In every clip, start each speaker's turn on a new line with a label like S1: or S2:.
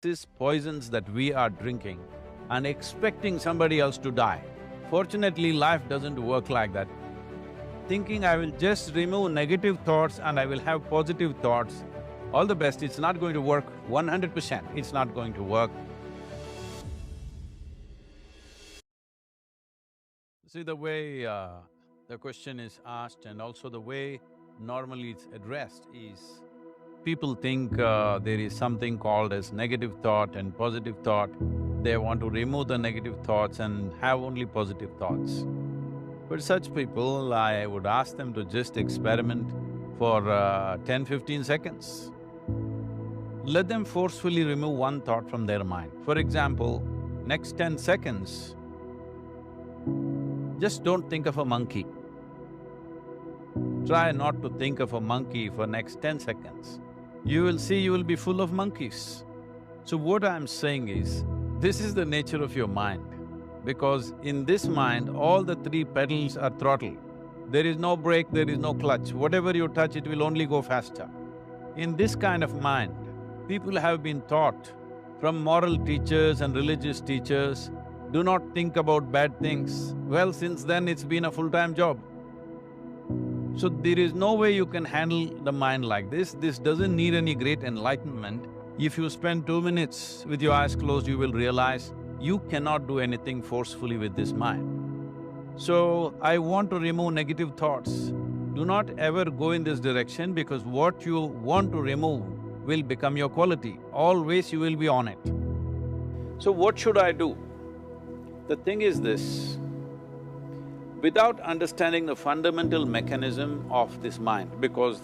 S1: These poisons that we are drinking and expecting somebody else to die. Fortunately, life doesn't work like that. Thinking I will just remove negative thoughts and I will have positive thoughts, all the best, it's not going to work 100%, it's not going to work. See, the way the question is asked and also the way normally it's addressed is, people think there is something called as negative thought and positive thought. They want to remove the negative thoughts and have only positive thoughts. But such people, I would ask them to just experiment for 10-15 seconds. Let them forcefully remove one thought from their mind. For example, next 10 seconds, just don't think of a monkey. Try not to think of a monkey for next 10 seconds. You will see you will be full of monkeys. So what I'm saying is, this is the nature of your mind, because in this mind, all the three pedals are throttle. There is no brake, there is no clutch. Whatever you touch, it will only go faster. In this kind of mind, people have been taught from moral teachers and religious teachers, do not think about bad things. Well, since then it's been a full-time job. So there is no way you can handle the mind like this. This doesn't need any great enlightenment. If you spend 2 minutes with your eyes closed, you will realize you cannot do anything forcefully with this mind. So, I want to remove negative thoughts. Do not ever go in this direction, because what you want to remove will become your quality. Always you will be on it. So what should I do? The thing is this, without understanding the fundamental mechanism of this mind, because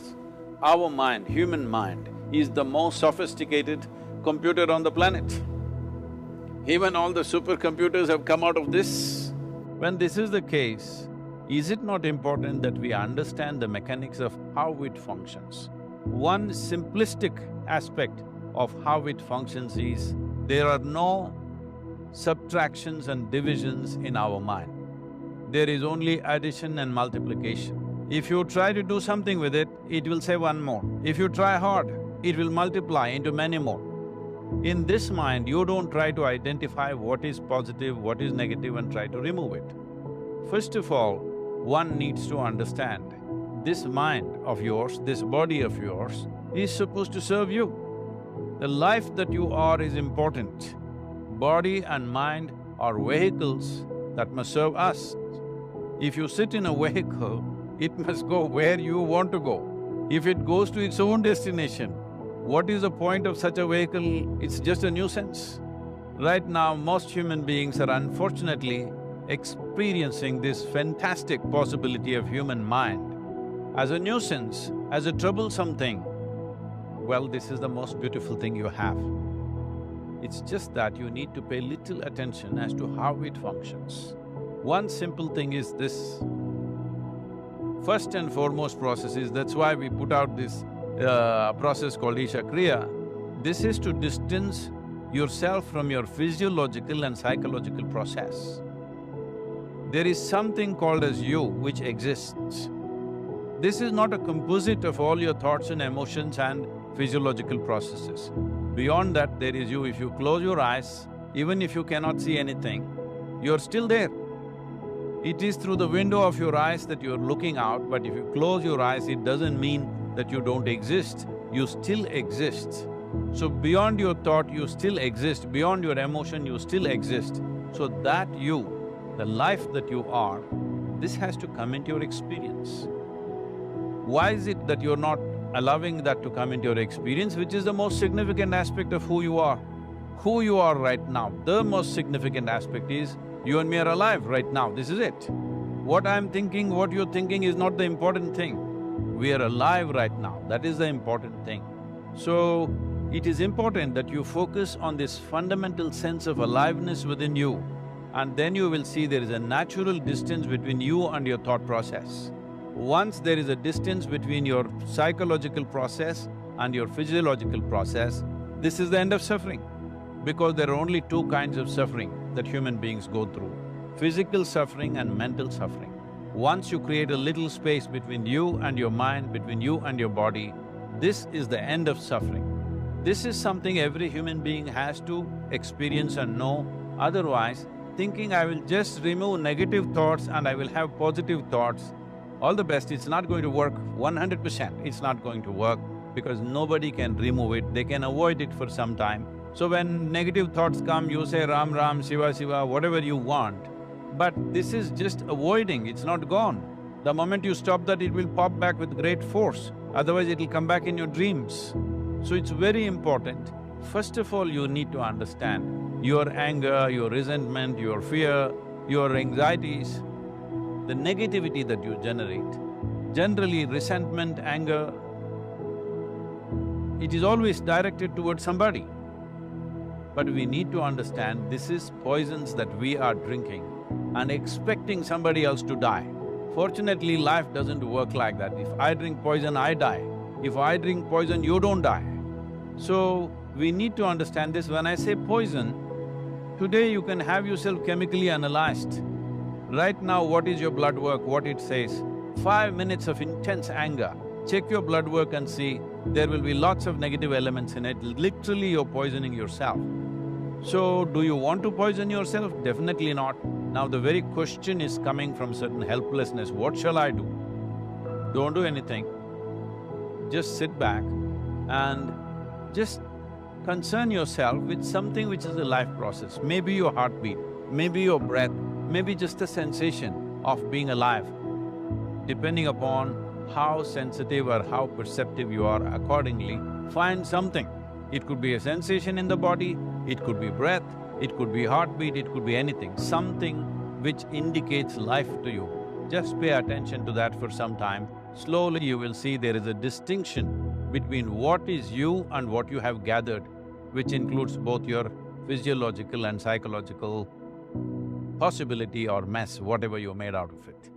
S1: our mind, human mind, is the most sophisticated computer on the planet. Even all the supercomputers have come out of this. When this is the case, is it not important that we understand the mechanics of how it functions? One simplistic aspect of how it functions is, there are no subtractions and divisions in our mind. There is only addition and multiplication. If you try to do something with it, it will say one more. If you try hard, it will multiply into many more. In this mind, you don't try to identify what is positive, what is negative and try to remove it. First of all, one needs to understand, this mind of yours, this body of yours is supposed to serve you. The life that you are is important. Body and mind are vehicles that must serve us. If you sit in a vehicle, it must go where you want to go. If it goes to its own destination, what is the point of such a vehicle? It's just a nuisance. Right now, most human beings are unfortunately experiencing this fantastic possibility of human mind as a nuisance, as a troublesome thing. Well, this is the most beautiful thing you have. It's just that you need to pay little attention as to how it functions. One simple thing is this. First and foremost process is, that's why we put out this process called Isha Kriya. This is to distance yourself from your physiological and psychological process. There is something called as you which exists. This is not a composite of all your thoughts and emotions and physiological processes. Beyond that, there is you. If you close your eyes, even if you cannot see anything, you're still there. It is through the window of your eyes that you're looking out, but if you close your eyes, it doesn't mean that you don't exist, you still exist. So beyond your thought, you still exist, beyond your emotion, you still exist. So that you, the life that you are, this has to come into your experience. Why is it that you're not allowing that to come into your experience, which is the most significant aspect of who you are? Who you are right now, the most significant aspect is, you and me are alive right now, this is it. What I'm thinking, what you're thinking is not the important thing. We are alive right now, that is the important thing. So, it is important that you focus on this fundamental sense of aliveness within you, and then you will see there is a natural distance between you and your thought process. Once there is a distance between your psychological process and your physiological process, this is the end of suffering. Because there are only two kinds of suffering that human beings go through, physical suffering and mental suffering. Once you create a little space between you and your mind, between you and your body, this is the end of suffering. This is something every human being has to experience and know. Otherwise, thinking I will just remove negative thoughts and I will have positive thoughts, all the best, it's not going to work 100%, it's not going to work because nobody can remove it, they can avoid it for some time. So when negative thoughts come, you say Ram Ram, Shiva Shiva, whatever you want, but this is just avoiding, it's not gone. The moment you stop that, it will pop back with great force, otherwise it'll come back in your dreams. So it's very important. First of all, you need to understand your anger, your resentment, your fear, your anxieties, the negativity that you generate. Generally, resentment, anger, it is always directed towards somebody. But we need to understand this is poisons that we are drinking and expecting somebody else to die. Fortunately, life doesn't work like that. If I drink poison, I die. If I drink poison, you don't die. So, we need to understand this. When I say poison, today you can have yourself chemically analyzed. Right now, what is your blood work, what it says? 5 minutes of intense anger, check your blood work and see, there will be lots of negative elements in it, literally you're poisoning yourself. So, do you want to poison yourself? Definitely not. Now the very question is coming from certain helplessness, what shall I do? Don't do anything, just sit back and just concern yourself with something which is a life process. Maybe your heartbeat, maybe your breath, maybe just the sensation of being alive. Depending upon how sensitive or how perceptive you are, accordingly, find something. It could be a sensation in the body, it could be breath, it could be heartbeat, it could be anything, something which indicates life to you. Just pay attention to that for some time. Slowly you will see there is a distinction between what is you and what you have gathered, which includes both your physiological and psychological possibility or mess, whatever you made out of it.